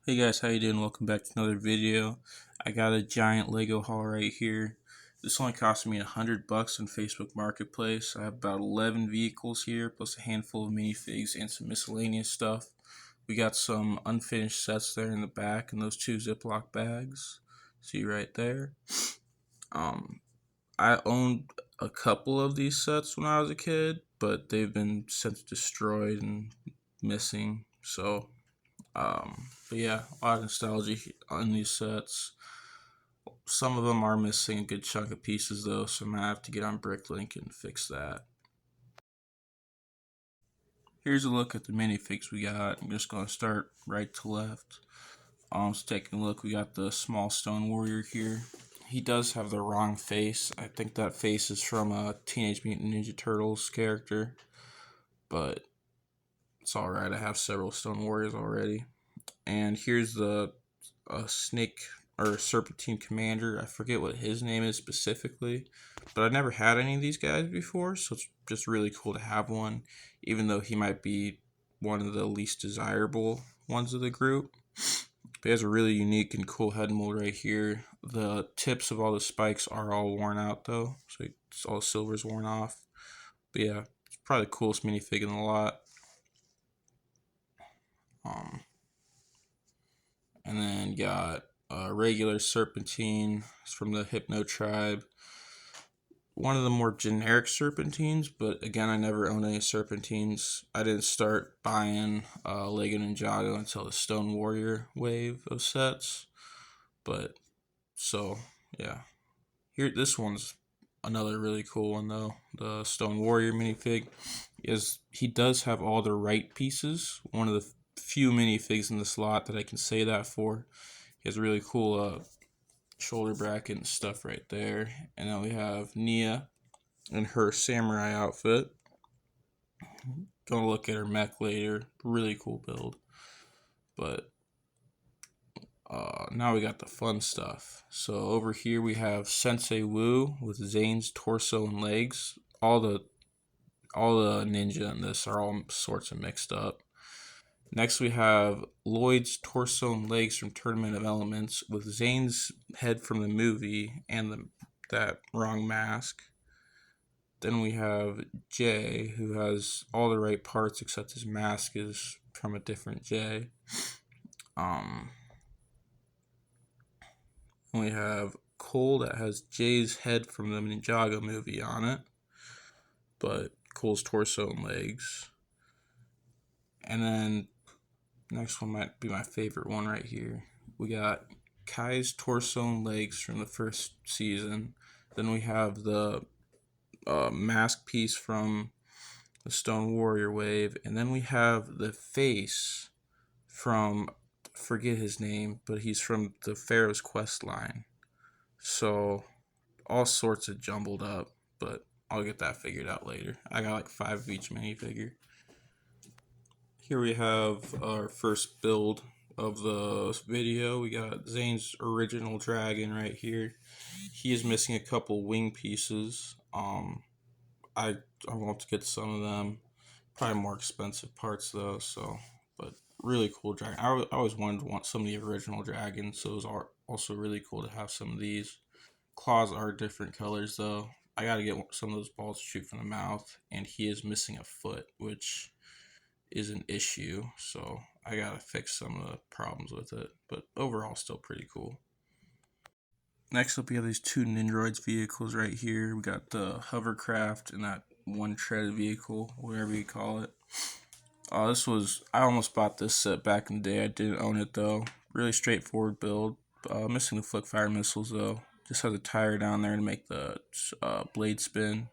Hey guys, how you doing? Welcome back to another video. I got a giant Lego haul right here. This only cost me $100 on Facebook Marketplace. I have about 11 vehicles here, plus a handful of minifigs and some miscellaneous stuff. We got some unfinished sets there in the back and those two Ziploc bags. See right there. Um, I owned a couple of these sets when I was a kid, but they've been since destroyed and missing. But yeah, a lot of nostalgia on these sets. Some of them are missing a good chunk of pieces though, so I'm gonna have to get on Bricklink and fix that. Here's a look at the minifigs we got. I'm just gonna start right to left. So taking a look, we got the small stone warrior here. He does have the wrong face. I think that face is from a Teenage Mutant Ninja Turtles character, but it's alright. I have several stone warriors already. And here's the snake or serpentine commander. I forget what his name is specifically, but I've never had any of these guys before, so it's just really cool to have one, even though he might be one of the least desirable ones of the group. But he has a really unique and cool head mold right here. The tips of all the spikes are all worn out though, so all the silver's worn off. But yeah, it's probably the coolest minifig in the lot. Um, and then got a regular serpentine. It's from the Hypno tribe. One of the more generic serpentines, but again, I never owned any serpentines. I didn't start buying Lego Ninjago until the Stone Warrior wave of sets. But so yeah, here this one's another really cool one though. The Stone Warrior minifig he does have all the right pieces. One of the few minifigs in this lot that I can say that for. He has a really cool shoulder bracket and stuff right there. And then we have Nia in her samurai outfit. Gonna look at her mech later. Really cool build. But now we got the fun stuff. So over here we have Sensei Wu with Zane's torso and legs. All the ninja in this are all sorts of mixed up. Next we have Lloyd's torso and legs from Tournament of Elements with Zane's head from the movie and that wrong mask. Then we have Jay, who has all the right parts except his mask is from a different Jay. Um, we have Cole that has Jay's head from the Ninjago movie on it, but Cole's torso and legs. And then next one might be my favorite one right here. We got Kai's torso and legs from the first season. Then we have the mask piece from the Stone Warrior wave, and then we have the face from, forget his name, but he's from the Pharaoh's Quest line. So all sorts of jumbled up, but I'll get that figured out later. I got like 5 of each minifigure. Here we have our first build of the video. We got Zane's original dragon right here. He is missing a couple wing pieces. I want to get some of them. Probably more expensive parts though. But really cool dragon. I always wanted to want some of the original dragons, so it was also really cool to have some of these. Claws are different colors though. I gotta get some of those balls to shoot from the mouth, and he is missing a foot, which is an issue. So I gotta fix some of the problems with it. But overall, still pretty cool. Next up, we have these two Nindroids vehicles right here. We got the hovercraft and that one tread vehicle, whatever you call it. I almost bought this set back in the day. I didn't own it though. Really straightforward build. Missing the flick fire missiles though. Just has a tire down there to make the blade spin.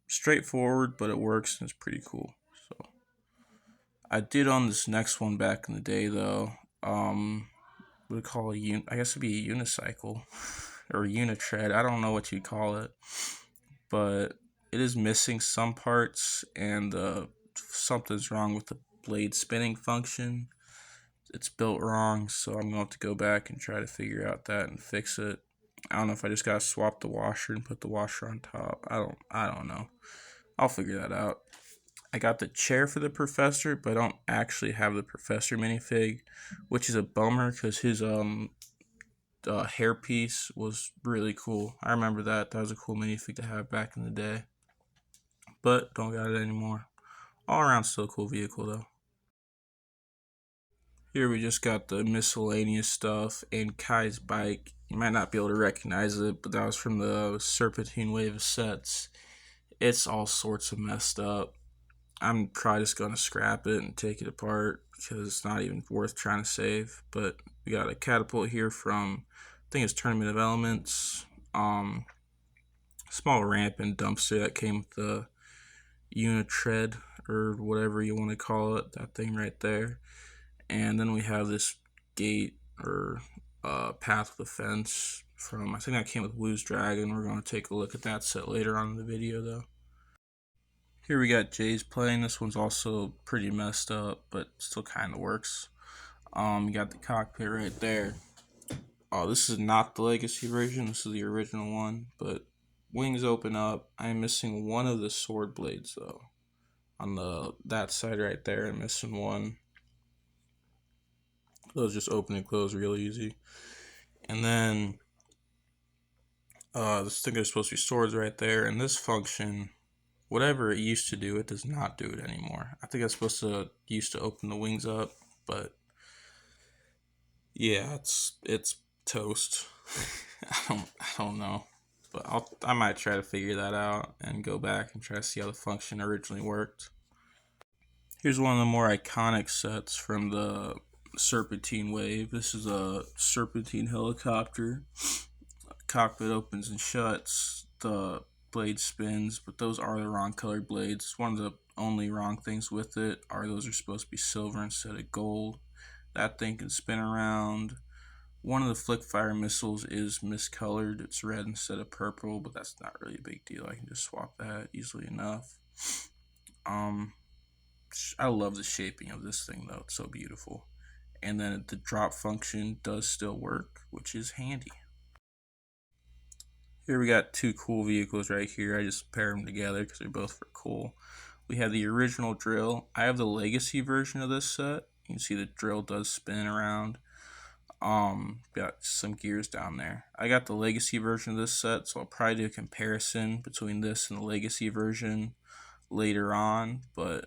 Straightforward, but it works and it's pretty cool. So I did own this next one back in the day though. What do we call I guess it'd be a unicycle or a unitread. I don't know what you'd call it, but it is missing some parts, and something's wrong with the blade spinning function. It's built wrong, so I'm gonna have to go back and try to figure out that and fix it. I don't know if I just gotta swap the washer and put the washer on top. I don't know. I'll figure that out. I got the chair for the professor, but I don't actually have the professor minifig, which is a bummer because his hairpiece was really cool. I remember that. That was a cool minifig to have back in the day, but don't got it anymore. All around still a cool vehicle though. Here we just got the miscellaneous stuff and Kai's bike. You might not be able to recognize it, but that was from the Serpentine wave of sets. It's all sorts of messed up. I'm probably just gonna scrap it and take it apart because it's not even worth trying to save. But we got a catapult here from, I think it's Tournament of Elements. Small ramp and dumpster that came with the Unitread or whatever you want to call it. That thing right there. And then we have this gate or path with a fence from, I think that came with Wu's Dragon. We're going to take a look at that set later on in the video though. Here we got Jay's plane. This one's also pretty messed up, but still kind of works. You got the cockpit right there. Oh, this is not the legacy version. This is the original one, but wings open up. I'm missing one of the sword blades though. On that side right there, I'm missing one. Those just open and close real easy. And then this thing is supposed to be swords right there, and this function, whatever it used to do, it does not do it anymore. I think it's supposed to used to open the wings up, but yeah, it's toast. I don't know, but I might try to figure that out and go back and try to see how the function originally worked. Here's one of the more iconic sets from the Serpentine wave. This is a Serpentine helicopter. Cockpit opens and shuts. The blade spins, but those are the wrong colored blades. One of the only wrong things with it are those are supposed to be silver instead of gold. That thing can spin around. One of the flick fire missiles is miscolored. It's red instead of purple, but that's not really a big deal. I can just swap that easily enough. I love the shaping of this thing though. It's so beautiful. And then the drop function does still work, which is handy. Here we got two cool vehicles right here. I just paired them together because they're both for cool. We have the original drill. I have the legacy version of this set. You can see the drill does spin around. Got some gears down there. I got the legacy version of this set, so I'll probably do a comparison between this and the legacy version later on, but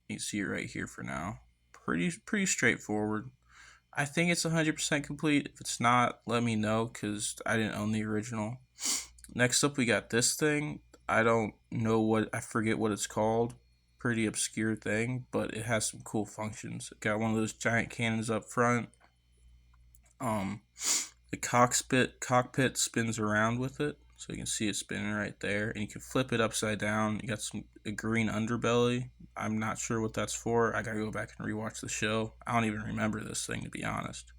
you can see it right here for now. Pretty straightforward. I think it's 100% complete. If it's not, let me know because I didn't own the original. Next up, we got this thing. I don't know I forget what it's called. Pretty obscure thing, but it has some cool functions. It got one of those giant cannons up front. The cockpit spins around with it, so you can see it spinning right there, and you can flip it upside down. You got a green underbelly. I'm not sure what that's for. I gotta go back and rewatch the show. I don't even remember this thing, to be honest.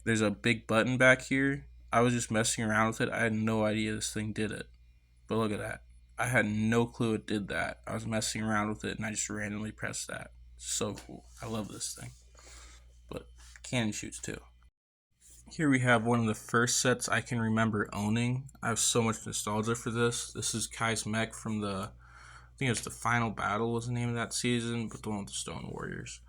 There's a big button back here. I was just messing around with it. I had no idea this thing did it, but look at that. I had no clue it did that. I was messing around with it and I just randomly pressed that. So cool. I love this thing. But cannon shoots too. Here we have one of the first sets I can remember owning. I have so much nostalgia for this. This is Kai's mech from I think it was the Final Battle was the name of that season, but the one with the Stone Warriors.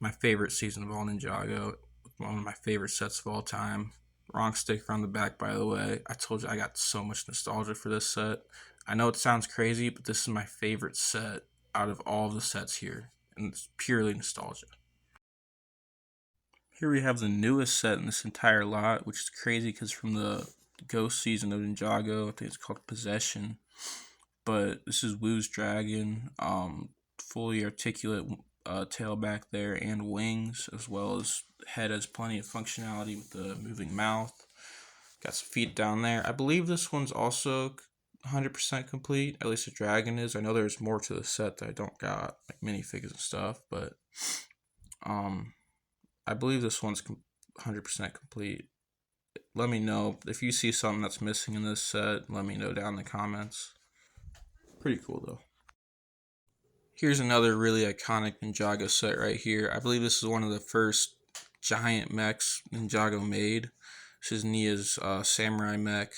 My favorite season of all Ninjago. One of my favorite sets of all time. Wrong sticker on the back, by the way. I told you I got so much nostalgia for this set. I know it sounds crazy, but this is my favorite set out of all of the sets here, and it's purely nostalgia. Here we have the newest set in this entire lot, which is crazy because from the Ghost season of Ninjago, I think it's called Possession. But this is Wu's Dragon, fully articulate tail back there and wings, as well as head has plenty of functionality with the moving mouth. Got some feet down there. I believe this one's also 100% complete, at least the dragon is. I know there's more to the set that I don't got, like minifigures and stuff, but I believe this one's 100% complete. Let me know if you see something that's missing in this set. Let me know down in the comments. Pretty cool though. Here's another really iconic Ninjago set right here. I believe this is one of the first giant mechs Ninjago made. This is Nia's samurai mech.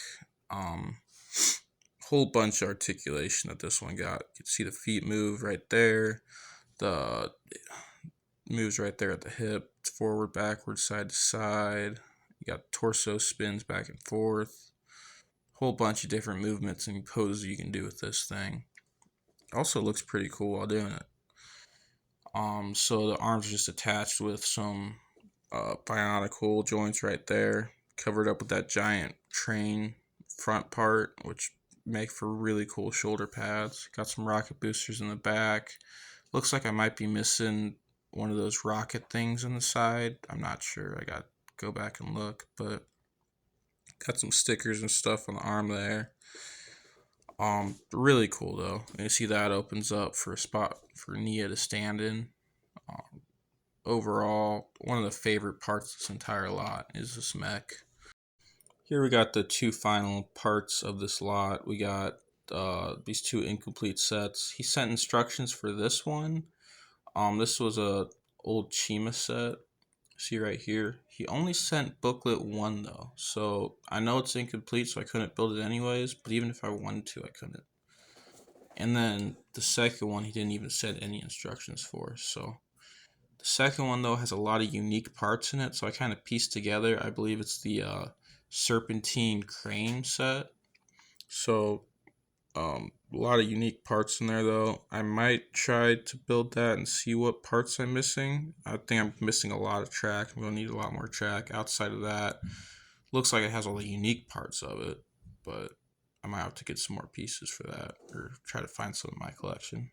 whole bunch of articulation that this one got. You can see the feet move right there. The moves right there at the hip. It's forward, backward, side to side. You got torso spins back and forth. Whole bunch of different movements and poses you can do with this thing. Also looks pretty cool while doing it. So the arms are just attached with some bionicle joints right there, covered up with that giant train front part, which make for really cool shoulder pads. Got some rocket boosters in the back. Looks like I might be missing one of those rocket things on the side. I'm not sure. I got to go back and look, but got some stickers and stuff on the arm there. Really cool though. And you see that opens up for a spot for Nia to stand in. Overall, one of the favorite parts of this entire lot is this mech. Here we got the two final parts of this lot. We got these two incomplete sets. He sent instructions for this one. This was a old Chima set. See right here. He only sent booklet 1 though, so I know it's incomplete, so I couldn't build it anyways. But even if I wanted to, I couldn't. And then the second one, he didn't even send any instructions for. So the second one though has a lot of unique parts in it, so I kind of pieced together. I believe it's the serpentine crane set. So a lot of unique parts in there though. I might try to build that and see what parts I'm missing. I think I'm missing a lot of track. I'm gonna need a lot more track. Outside of that, looks like it has all the unique parts of it, but I might have to get some more pieces for that or try to find some in my collection.